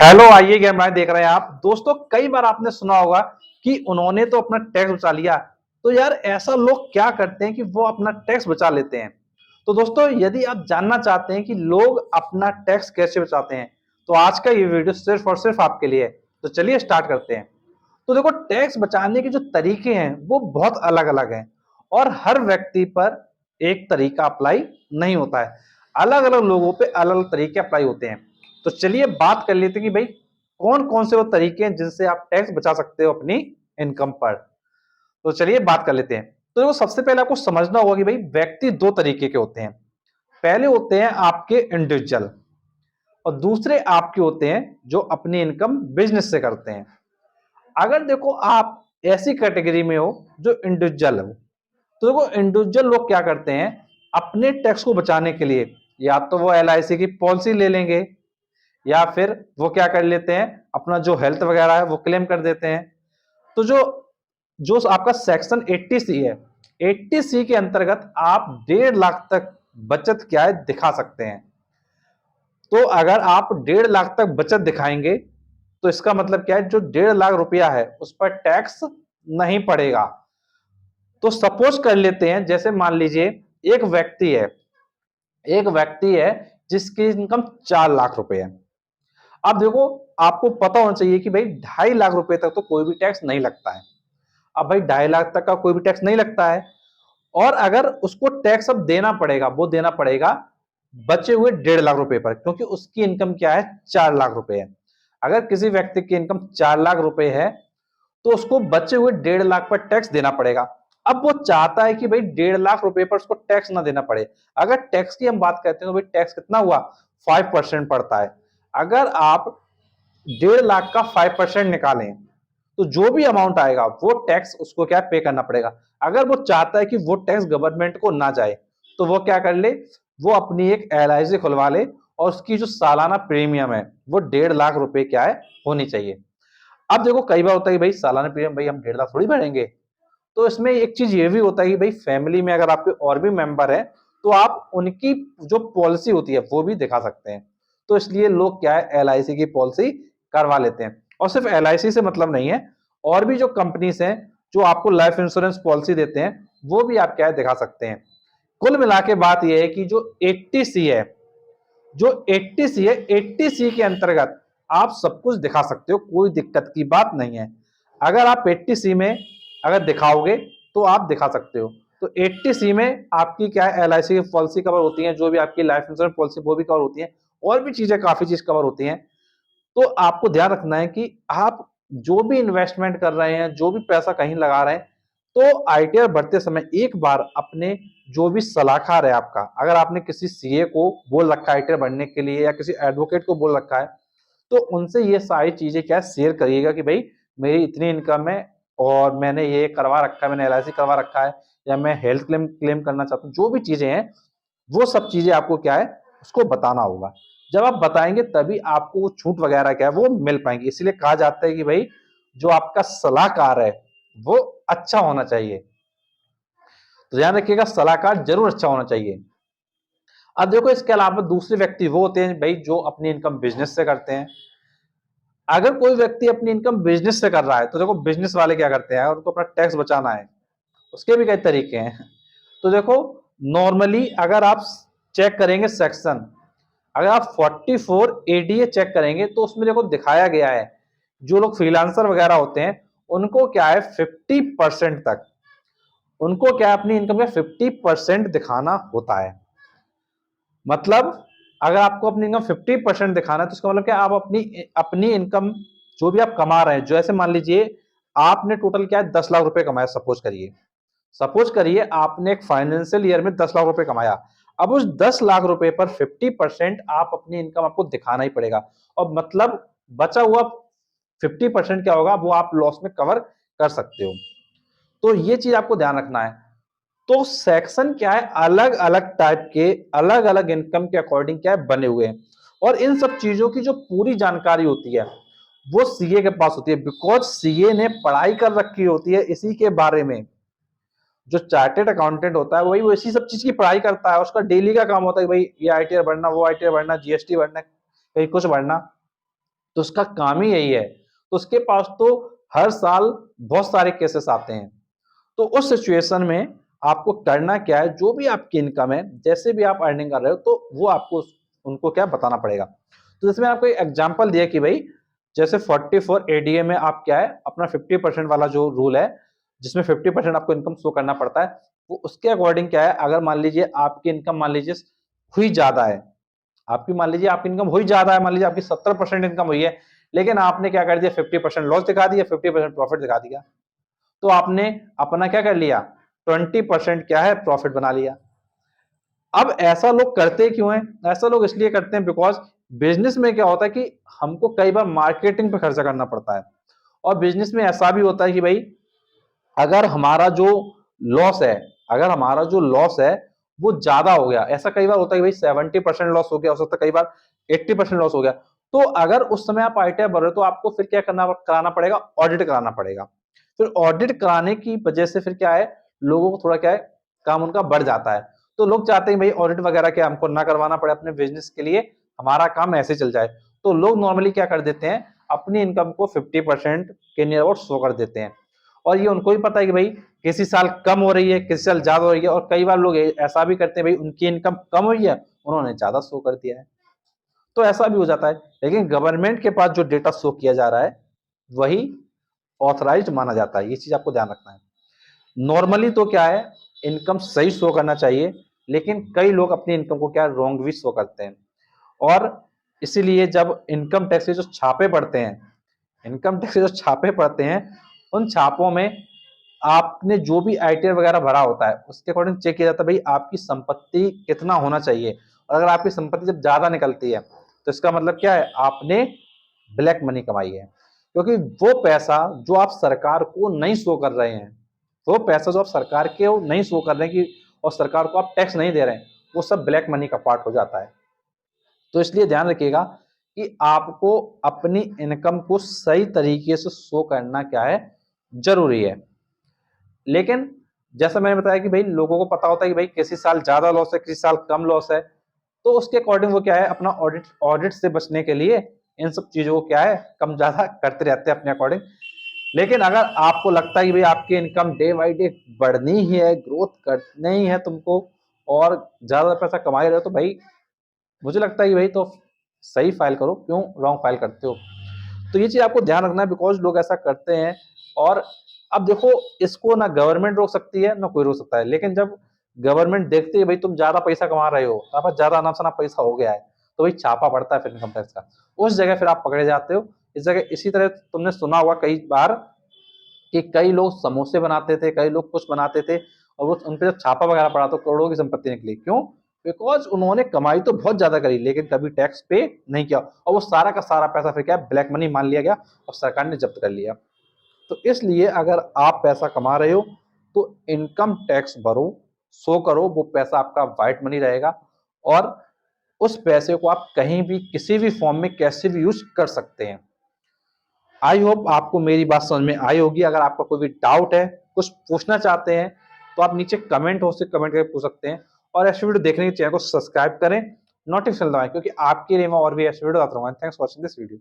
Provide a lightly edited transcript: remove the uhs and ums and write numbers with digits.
Hello, आइए game राय देख रहे हैं आप। दोस्तों, कई बार आपने सुना होगा कि उन्होंने तो अपना टैक्स बचा लिया। तो यार, ऐसा लोग क्या करते हैं कि वो अपना टैक्स बचा लेते हैं। तो दोस्तों, यदि आप जानना चाहते हैं कि लोग अपना टैक्स कैसे बचाते हैं, तो आज का ये वीडियो सिर्फ और सिर्फ आपके लिए है। तो चलिए स्टार्ट करते हैं। तो देखो, टैक्स बचाने के जो तरीके हैं वो बहुत अलग अलग हैं और हर व्यक्ति पर एक तरीका अप्लाई नहीं होता है। अलग अलग लोगों पे अलग अलग तरीके अप्लाई होते हैं। तो चलिए बात कर लेते हैं कि भाई कौन कौन से वो तरीके हैं जिनसे आप टैक्स बचा सकते हो अपनी इनकम पर। तो चलिए बात कर लेते हैं। तो वो सबसे पहले आपको समझना होगा कि भाई व्यक्ति दो तरीके के होते हैं। पहले होते हैं आपके इंडिविजुअल और दूसरे आपके होते हैं जो अपनी इनकम बिजनेस से करते हैं। अगर देखो आप ऐसी कैटेगरी में हो जो इंडिविजुअल हो, तो देखो इंडिविजुअल लोग क्या करते हैं अपने टैक्स को बचाने के लिए, या तो वो LIC की पॉलिसी ले लेंगे या फिर वो क्या कर लेते हैं अपना जो हेल्थ वगैरह है वो क्लेम कर देते हैं। तो जो जो आपका सेक्शन 80C है, 80C के अंतर्गत आप 1.5 लाख तक बचत क्या है दिखा सकते हैं। तो अगर आप 1.5 लाख तक बचत दिखाएंगे तो इसका मतलब क्या है, जो 1.5 लाख रुपया है उस पर टैक्स नहीं पड़ेगा। तो सपोज कर लेते हैं, जैसे मान लीजिए एक व्यक्ति है जिसकी इनकम 4 लाख रुपए है। अब देखो, आपको पता होना चाहिए कि भाई 2.5 लाख रुपए तक तो कोई भी टैक्स नहीं लगता है। अब भाई 2.5 लाख तक का कोई भी टैक्स नहीं लगता है, और अगर उसको टैक्स अब देना पड़ेगा, वो देना पड़ेगा बचे हुए 1.5 लाख रुपए पर, क्योंकि उसकी इनकम क्या है, 4 लाख रुपए है। अगर किसी व्यक्ति की इनकम 4 लाख रुपए है तो उसको बचे हुए 1.5 लाख पर टैक्स देना पड़ेगा। अब वो चाहता है कि भाई 1.5 लाख रुपए पर उसको टैक्स ना देना पड़े। अगर टैक्स की हम बात करते हैं तो भाई टैक्स कितना हुआ, 5% पड़ता है। अगर आप 1.5 लाख का 5% निकालें तो जो भी अमाउंट आएगा वो टैक्स उसको क्या पे करना पड़ेगा। अगर वो चाहता है कि वो टैक्स गवर्नमेंट को ना जाए तो वो क्या कर ले, वो अपनी एक LIC खुलवा ले और उसकी जो सालाना प्रीमियम है वो 1.5 लाख रुपए क्या है होनी चाहिए। अब देखो, कई बार होता है कि भाई सालाना प्रीमियम भाई हम 1.5 लाख थोड़ी भरेंगे। तो इसमें एक चीज ये भी होता है कि भाई फैमिली में अगर आपके और भी मेंबर है तो आप उनकी जो पॉलिसी होती है वो भी दिखा सकते हैं। तो इसलिए लोग क्या है LIC की पॉलिसी करवा लेते हैं। और सिर्फ LIC से मतलब नहीं है, और भी जो कंपनीज हैं जो आपको लाइफ इंश्योरेंस पॉलिसी देते हैं वो भी आप क्या है दिखा सकते हैं। कुल मिला के बात यह है कि जो 80C है, 80C के अंतर्गत आप सब कुछ दिखा सकते हो, कोई दिक्कत की बात नहीं है। अगर आप 80C में अगर दिखाओगे तो आप दिखा सकते हो। तो 80C में आपकी क्या है LIC की पॉलिसी कवर होती है, जो भी आपकी लाइफ इंश्योरेंस पॉलिसी वो भी कवर होती है, और भी चीजें काफी चीज कवर होती हैं। तो आपको ध्यान रखना है कि आप जो भी इन्वेस्टमेंट कर रहे हैं, जो भी पैसा कहीं लगा रहे हैं, तो ITR भरते समय एक बार अपने जो भी सलाहकार है आपका, अगर आपने किसी CA को बोल रखा है ITR भरने के लिए या किसी एडवोकेट को बोल रखा है, तो उनसे ये सारी चीजें क्या शेयर करिएगा कि भाई मेरी इतनी इनकम है और मैंने ये करवा रखा है, मैंने LIC करवा रखा है, या मैं हेल्थ क्लेम क्लेम करना चाहता हूँ। जो भी चीजें हैं वो सब चीजें आपको क्या है उसको बताना होगा। जब आप बताएंगे तभी आपको वो छूट वगैरह क्या है वो मिल पाएंगी। इसलिए कहा जाता है कि भाई जो आपका सलाहकार है वो अच्छा होना चाहिए। तो ध्यान रखिएगा, सलाहकार जरूर अच्छा होना चाहिए। अब देखो, इसके अलावा दूसरे व्यक्ति वो होते हैं भाई जो अपनी इनकम बिजनेस से करते हैं। अगर कोई व्यक्ति अपनी इनकम बिजनेस से कर रहा है तो देखो बिजनेस वाले क्या करते हैं, उनको अपना टैक्स बचाना है, उसके भी कई तरीके हैं। तो देखो, नॉर्मली अगर आप चेक करेंगे सेक्शन, अगर आप 44 ADA चेक करेंगे तो उसमें देखो दिखाया गया है जो लोग फ्रीलांसर वगैरह होते हैं उनको क्या है 50% तक, उनको क्या अपनी इनकम का 50% दिखाना होता है। मतलब अगर आपको अपनी इनकम 50% दिखाना है तो इसका मतलब क्या, आप अपनी अपनी इनकम जो भी आप कमा रहे हैं, जैसे मान लीजिए आपने टोटल क्या है 10 लाख रुपए कमाया, सपोज करिए आपने एक फाइनेंशियल ईयर में 10 लाख रुपए कमाया। अब उस 10 लाख रुपए पर 50% आप अपनी इनकम आपको दिखाना ही पड़ेगा। और मतलब बचा हुआ 50% क्या होगा, वो आप लॉस में कवर कर सकते हो। तो ये चीज आपको ध्यान रखना है। तो सेक्शन क्या है, अलग अलग टाइप के अलग अलग इनकम के अकॉर्डिंग क्या है बने हुए हैं। और इन सब चीजों की जो पूरी जानकारी होती है वो CA के पास होती है, बिकॉज CA ने पढ़ाई कर रखी होती है इसी के बारे में। जो चार्टेड अकाउंटेंट होता है वही वो इसी सब चीज की पढ़ाई करता है, उसका डेली का काम होता है कि भाई ये ITR भरना, वो ITR भरना, GST भरना, कहीं कुछ भरना। तो उसका काम ही यही है, तो उसके पास तो हर साल बहुत सारे केसेस आते हैं। तो उस सिचुएशन में आपको करना क्या है, जो भी आपकी इनकम है, जैसे भी आप अर्निंग कर रहे हो, तो वो आपको उनको क्या बताना पड़ेगा। तो इसमें आपको एक एग्जांपल दिया कि भाई जैसे 44 एडीए में आप क्या है अपना 50% वाला जो रूल है, जिसमें 50% आपको इनकम शो करना पड़ता है, वो उसके अकॉर्डिंग क्या है, अगर मान लीजिए आपकी इनकम मान लीजिए हुई ज्यादा है, आपकी मान लीजिए आपकी इनकम हुई ज्यादा है, मान लीजिए आपकी 70% इनकम हुई है, लेकिन आपने क्या कर दिया 50% लॉस दिखा दिया, 50% प्रॉफिट दिखा दिया, तो आपने अपना क्या कर लिया 20% क्या है प्रॉफिट बना लिया। अब ऐसा लोग करते क्यों हैं, ऐसा लोग इसलिए करते हैं बिकॉज बिजनेस में क्या होता है कि हमको कई बार मार्केटिंग पे खर्चा करना पड़ता है, और बिजनेस में ऐसा भी होता है कि भाई अगर हमारा जो लॉस है, अगर हमारा जो लॉस है वो ज्यादा हो गया, ऐसा कई बार होता है कि भाई 70% लॉस हो गया, हो सकता है कई बार 80% लॉस हो गया, तो अगर उस समय आप आईटीआर भर रहे हो तो आपको फिर क्या कराना पड़ेगा, ऑडिट कराना पड़ेगा। फिर ऑडिट कराने की वजह से फिर क्या है, लोगों को थोड़ा क्या है काम उनका बढ़ जाता है, तो लोग चाहते हैं भाई ऑडिट वगैरह क्या हमको ना करवाना पड़े, अपने बिजनेस के लिए हमारा काम ऐसे चल जाए, तो लोग नॉर्मली क्या कर देते हैं अपनी इनकम को 50% के नियर अबाउट शो कर देते हैं, और ये उनको भी पता है कि भाई किसी साल कम हो रही है, किसी साल ज्यादा हो रही है, और कई बार लोग ऐसा भी करते हैं भाई उनकी इनकम कम हुई है उन्होंने ज्यादा शो कर दिया है, तो ऐसा भी हो जाता है। लेकिन गवर्नमेंट के पास जो डेटा शो किया जा रहा है वही ऑथराइज्ड माना जाता है, ये चीज आपको ध्यान रखना है। नॉर्मली तो क्या है इनकम सही शो करना चाहिए, लेकिन कई लोग अपनी इनकम को क्या रॉन्ग भी शो करते हैं, और इसीलिए जब इनकम टैक्स के जो छापे पड़ते हैं, इनकम टैक्स के जो छापे पड़ते हैं उन छापों में आपने जो भी आईटीआर वगैरह भरा होता है उसके अकॉर्डिंग चेक किया जाता है भाई आपकी संपत्ति कितना होना चाहिए, और अगर आपकी संपत्ति जब ज्यादा निकलती है तो इसका मतलब क्या है आपने ब्लैक मनी कमाई है, क्योंकि वो पैसा जो आप सरकार को नहीं शो कर रहे हैं, वो पैसा जो आप सरकार के नहीं शो कर रहे हैं कि, और सरकार को आप टैक्स नहीं दे रहे हैं, वो सब ब्लैक मनी का पार्ट हो जाता है। तो इसलिए ध्यान रखिएगा कि आपको अपनी इनकम को सही तरीके से शो करना क्या है जरूरी है। लेकिन जैसा मैंने बताया कि भाई लोगों को पता होता है कि भाई किसी साल ज्यादा लॉस है, किसी साल कम लॉस है, तो उसके अकॉर्डिंग वो क्या है अपना ऑडिट ऑडिट से बचने के लिए इन सब चीजों को क्या है कम ज्यादा करते रहते हैं अपने अकॉर्डिंग। लेकिन अगर आपको लगता है कि भाई आपकी इनकम डे बाई डे बढ़नी ही है, ग्रोथ करनी ही है तुमको, और ज्यादा पैसा कमा रहे हो, तो भाई मुझे लगता है कि भाई तो सही फाइल करो, क्यों रॉन्ग फाइल करते हो। तो ये चीज आपको ध्यान रखना है बिकॉज लोग ऐसा करते हैं। और अब देखो इसको ना गवर्नमेंट रोक सकती है ना कोई रोक सकता है, लेकिन जब गवर्नमेंट देखती है भाई तुम ज्यादा पैसा कमा रहे हो, आपका ज्यादा अनाप शनाप पैसा हो गया है, तो भाई छापा पड़ता है फिर इनकम टैक्स का, उस जगह फिर आप पकड़े जाते हो। इस जगह इसी तरह तुमने सुना होगा कई बार कि कई लोग समोसे बनाते थे, कई लोग कुछ बनाते थे, और वो उन पे जब छापा वगैरह पड़ा तो करोड़ों की संपत्ति निकली, क्यों, बिकॉज उन्होंने कमाई तो बहुत ज्यादा करी लेकिन कभी टैक्स पे नहीं किया, और वो सारा का सारा पैसा फिर क्या ब्लैक मनी मान लिया गया और सरकार ने जब्त कर लिया। तो इसलिए अगर आप पैसा कमा रहे हो तो इनकम टैक्स भरो, शो करो, वो पैसा आपका वाइट मनी रहेगा, और उस पैसे को आप कहीं भी किसी भी फॉर्म में कैसे भी यूज कर सकते हैं। आई होप आपको मेरी बात समझ में आई होगी। अगर आपका कोई भी डाउट है, कुछ पूछना चाहते हैं, तो आप नीचे कमेंट हो से कमेंट करके पूछ सकते हैं, और ऐसे वीडियो देखने के चैनल को सब्सक्राइब करें, नोटिफिकेशन दबाएं, क्योंकि आपके लिए मैं और भी ऐसे वीडियो आता रहूंगा। Thanks for watching this video.